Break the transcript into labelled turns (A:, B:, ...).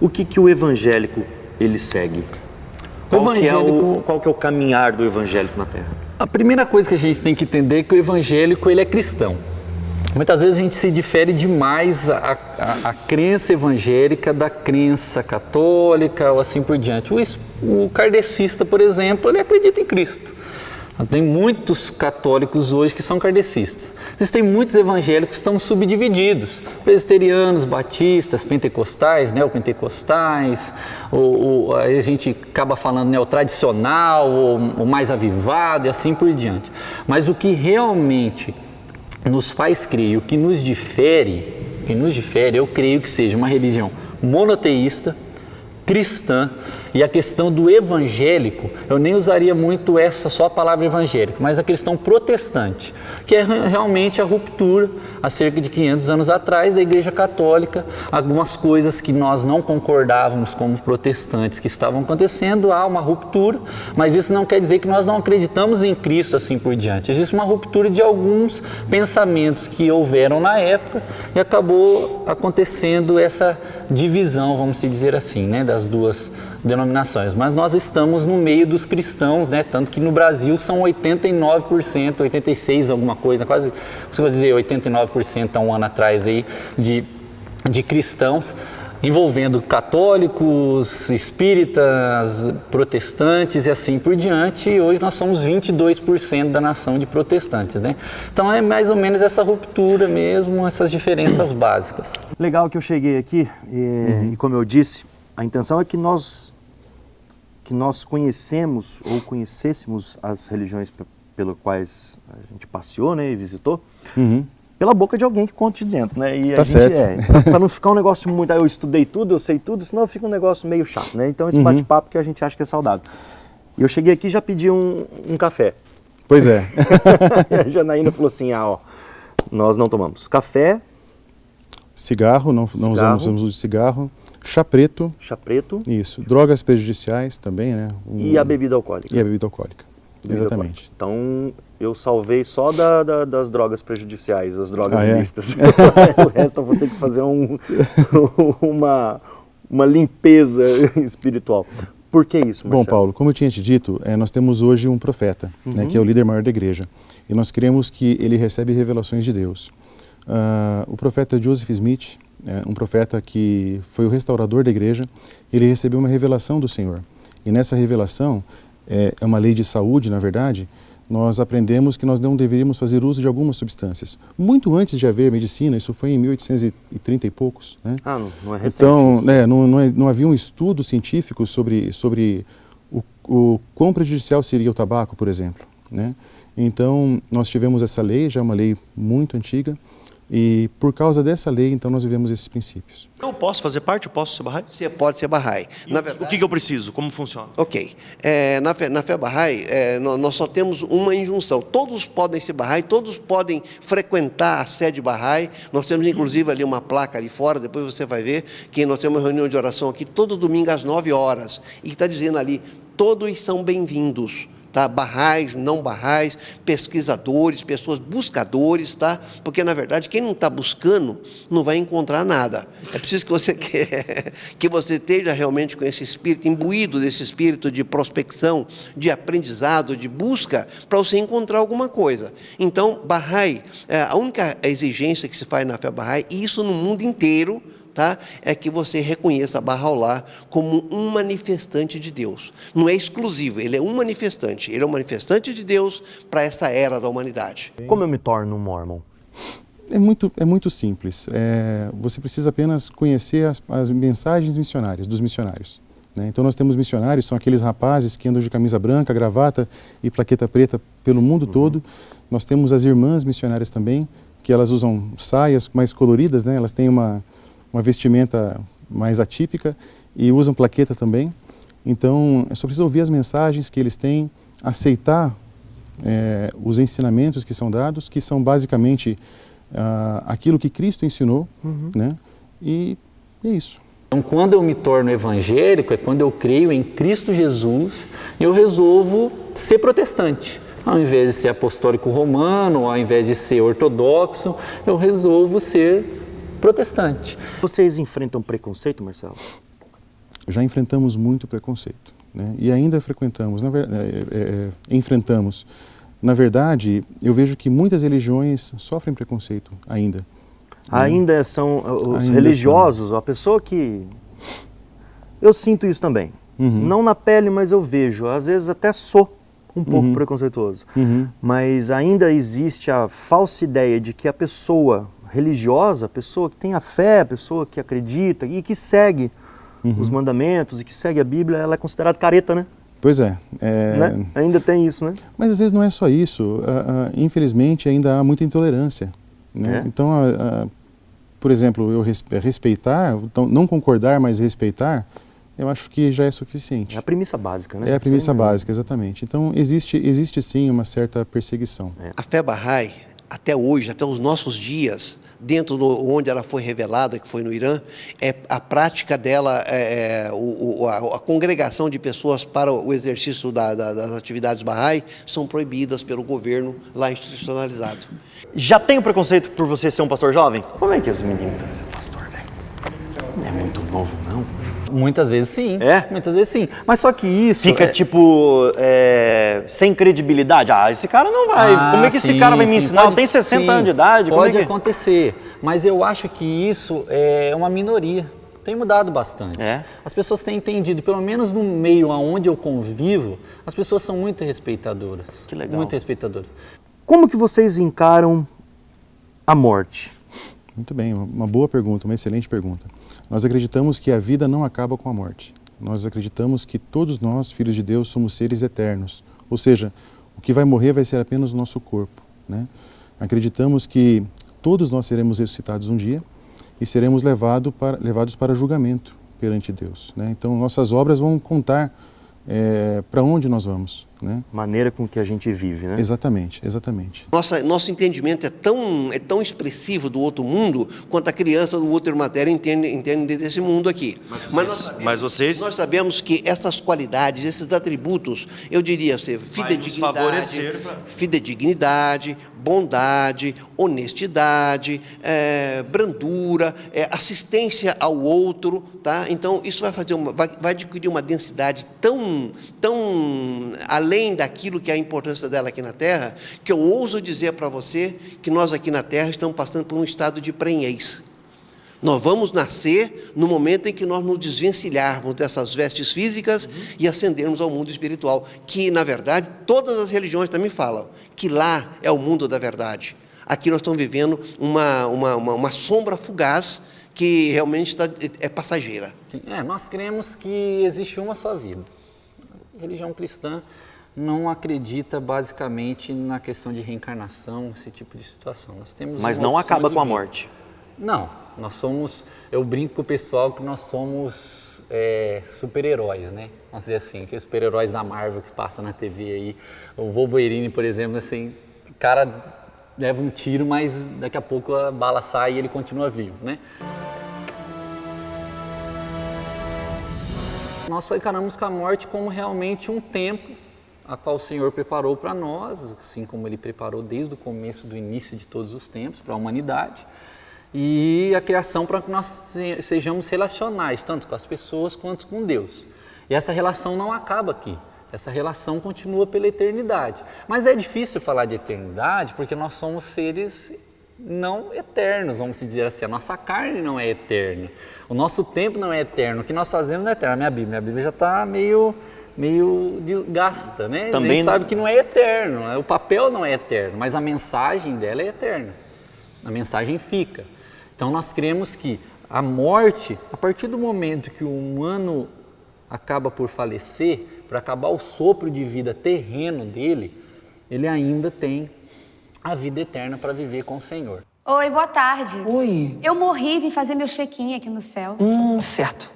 A: O que o evangélico ele segue? Qual que é o caminhar do evangélico na Terra?
B: A primeira coisa que a gente tem que entender é que o evangélico ele é cristão. Muitas vezes a gente se difere demais a crença evangélica da crença católica ou assim por diante. O kardecista, por exemplo, ele acredita em Cristo. Tem muitos católicos hoje que são kardecistas. Existem muitos evangélicos que estão subdivididos. Presbiterianos, batistas, pentecostais, neopentecostais, a gente acaba falando neotradicional, ou mais avivado e assim por diante. Mas o que realmente nos faz crer, o que nos difere, eu creio que seja uma religião monoteísta, cristã, e a questão do evangélico, eu nem usaria muito só a palavra evangélico, mas a questão protestante, que é realmente a ruptura, há cerca de 500 anos atrás, da Igreja Católica, algumas coisas que nós não concordávamos como protestantes que estavam acontecendo, há uma ruptura, mas isso não quer dizer que nós não acreditamos em Cristo assim por diante. Existe uma ruptura de alguns pensamentos que houveram na época e acabou acontecendo essa divisão, vamos dizer assim, das duas denominações, mas nós estamos no meio dos cristãos, tanto que no Brasil são 89%, 86% alguma coisa, quase, se eu dizer 89% há um ano atrás aí, de cristãos, envolvendo católicos, espíritas, protestantes e assim por diante, e hoje nós somos 22% da nação de protestantes, Então é mais ou menos essa ruptura mesmo, essas diferenças básicas.
A: Legal que eu cheguei aqui e como eu disse, a intenção é que nós conhecemos ou conhecêssemos as religiões pelas quais a gente passeou, e visitou, pela boca de alguém que conta de dentro, E
C: tá certo.
A: Para não ficar um negócio muito, eu estudei tudo, eu sei tudo, senão fica um negócio meio chato, Então esse bate-papo que a gente acha que é saudável. E eu cheguei aqui e já pedi um café.
C: Pois é.
A: E a Janaína falou assim, nós não tomamos café.
C: Cigarro, não usamos uso de cigarro. Chá preto.
A: Chá preto.
C: Isso. Drogas prejudiciais também,
A: E a bebida alcoólica.
C: E a bebida alcoólica. Exatamente.
A: Então, eu salvei só das drogas prejudiciais, as drogas ilícitas. O resto eu vou ter que fazer uma limpeza espiritual. Por que isso, Marcelo?
C: Bom, Paulo, como eu tinha te dito, nós temos hoje um profeta, que é o líder maior da igreja. E nós cremos que ele recebe revelações de Deus. O profeta Joseph Smith, um profeta que foi o restaurador da igreja, ele recebeu uma revelação do Senhor. E nessa revelação, é uma lei de saúde, na verdade, nós aprendemos que nós não deveríamos fazer uso de algumas substâncias. Muito antes de haver medicina, isso foi em 1830 e poucos.
A: Não é recente.
C: Então, não havia um estudo científico sobre o quão prejudicial seria o tabaco, por exemplo. Então, nós tivemos essa lei, já é uma lei muito antiga, e por causa dessa lei, então, nós vivemos esses princípios.
D: Eu posso fazer parte? Eu posso ser Bahá'í?
E: Você pode ser Bahá'í.
D: Na verdade, o que eu preciso? Como funciona?
E: Ok. Na fé Bahá'í, nós só temos uma injunção. Todos podem ser Bahá'í, todos podem frequentar a sede Bahá'í. Nós temos, inclusive, ali uma placa ali fora, depois você vai ver, que nós temos uma reunião de oração aqui todo domingo às 9 horas. E está dizendo ali, todos são bem-vindos. Bahá'ís, não Bahá'ís, pesquisadores, pessoas buscadores, Porque, na verdade, quem não está buscando não vai encontrar nada. É preciso que você esteja realmente com esse espírito, imbuído desse espírito de prospecção, de aprendizado, de busca, para você encontrar alguma coisa. Então, Bahá'í, a única exigência que se faz na fé Bahá'í, e isso no mundo inteiro, é que você reconheça Bahá'u'lláh como um manifestante de Deus. Não é exclusivo, ele é um manifestante. Ele é um manifestante de Deus para essa era da humanidade.
A: Como eu me torno um mormon?
C: É muito simples. Você precisa apenas conhecer as mensagens missionárias, dos missionários. Então nós temos missionários, são aqueles rapazes que andam de camisa branca, gravata e plaqueta preta pelo mundo todo. Nós temos as irmãs missionárias também, que elas usam saias mais coloridas, elas têm uma vestimenta mais atípica e usam plaqueta também. Então, é só preciso ouvir as mensagens que eles têm, aceitar os ensinamentos que são dados, que são basicamente aquilo que Cristo ensinou, e é isso.
B: Então, quando eu me torno evangélico, é quando eu creio em Cristo Jesus e eu resolvo ser protestante. Ao invés de ser apostólico romano, ao invés de ser ortodoxo, eu resolvo ser protestante.
A: Vocês enfrentam preconceito, Marcelo?
C: já enfrentamos muito preconceito, né? E ainda enfrentamos. Na verdade, eu vejo que muitas religiões sofrem preconceito ainda.
A: Ainda são os
C: Ainda
A: religiosos, a pessoa que... Eu sinto isso também. Não na pele, mas eu vejo. Às vezes até sou um pouco preconceituoso. Mas ainda existe a falsa ideia de que a pessoa religiosa, a pessoa que tem a fé, a pessoa que acredita e que segue os mandamentos e que segue a Bíblia, ela é considerada careta, né?
C: Pois é.
A: Né? Ainda tem isso, né?
C: Mas às vezes não é só isso. Infelizmente ainda há muita intolerância, né? Então, por exemplo, eu respeitar, então, não concordar, mas respeitar, eu acho que já é suficiente.
A: É a premissa básica, né?
C: É a premissa básica, exatamente. Então, existe sim uma certa perseguição.
E: A fé Bahá'í, até hoje, até os nossos dias, dentro onde ela foi revelada, que foi no Irã, a prática dela, a congregação de pessoas para o exercício das atividades Bahá'í são proibidas pelo governo lá institucionalizado.
A: Já tem o preconceito por você ser um pastor jovem? Como é que os meninos estão sendo pastor, velho? Não é muito novo, não.
B: Muitas vezes sim.
A: É?
B: Muitas vezes sim. Mas só que isso...
A: Fica, sem credibilidade. Ah, esse cara não vai. Como é que esse cara vai me ensinar?
B: Pode,
A: tem 60 anos de idade.
B: Pode acontecer. Mas eu acho que isso é uma minoria. Tem mudado bastante. As pessoas têm entendido, pelo menos no meio onde eu convivo, as pessoas são muito respeitadoras.
A: Que legal.
B: Muito respeitadoras.
A: Como que vocês encaram a morte?
C: Muito bem, uma boa pergunta, uma excelente pergunta. Nós acreditamos que a vida não acaba com a morte. Nós acreditamos que todos nós, filhos de Deus, somos seres eternos. Ou seja, o que vai morrer vai ser apenas o nosso corpo, né? Acreditamos que todos nós seremos ressuscitados um dia e seremos levados para julgamento perante Deus, né? Então, nossas obras vão contar para onde nós vamos, né?
A: Maneira com que a gente vive, né?
C: Exatamente, exatamente.
E: Nosso entendimento é tão expressivo do outro mundo quanto a criança do útero materno entende desse mundo aqui.
D: Mas vocês...
E: Nós sabemos que essas qualidades, esses atributos, eu diria ser fidedignidade, bondade, honestidade, brandura, assistência ao outro, tá? Então isso vai adquirir uma densidade tão além daquilo que é a importância dela aqui na Terra, que eu ouso dizer para você que nós aqui na Terra estamos passando por um estado de prenhez. Nós vamos nascer no momento em que nós nos desvencilharmos dessas vestes físicas e ascendermos ao mundo espiritual, que, na verdade, todas as religiões também falam que lá é o mundo da verdade. Aqui nós estamos vivendo uma sombra fugaz que realmente é passageira.
B: Nós cremos que existe uma só vida. A religião cristã não acredita basicamente na questão de reencarnação, esse tipo de situação. Nós temos
A: Mas não acaba com a morte.
B: Não, eu brinco com o pessoal que nós somos super-heróis, né? Vamos dizer assim, que os super-heróis da Marvel que passa na TV aí, o Wolverine, por exemplo, assim, o cara leva um tiro, mas daqui a pouco a bala sai e ele continua vivo, né? Nós só encaramos com a morte como realmente um tempo a qual o Senhor preparou para nós, assim como Ele preparou desde o começo, do início de todos os tempos, para a humanidade, e a criação para que nós sejamos relacionais, tanto com as pessoas quanto com Deus. E essa relação não acaba aqui, essa relação continua pela eternidade. Mas é difícil falar de eternidade porque nós somos seres não eternos, vamos dizer assim. A nossa carne não é eterna, o nosso tempo não é eterno, o que nós fazemos não é eterno. Minha Bíblia já está meio desgasta, né?
A: Também
B: a gente sabe que não é eterno, o papel não é eterno, mas a mensagem dela é eterna, a mensagem fica. Então nós cremos que a morte, a partir do momento que o humano acaba por falecer, para acabar o sopro de vida terreno dele, ele ainda tem a vida eterna para viver com o Senhor.
F: Oi, boa tarde.
G: Oi.
F: Eu morri e vim fazer meu check-in aqui no céu.
G: Certo.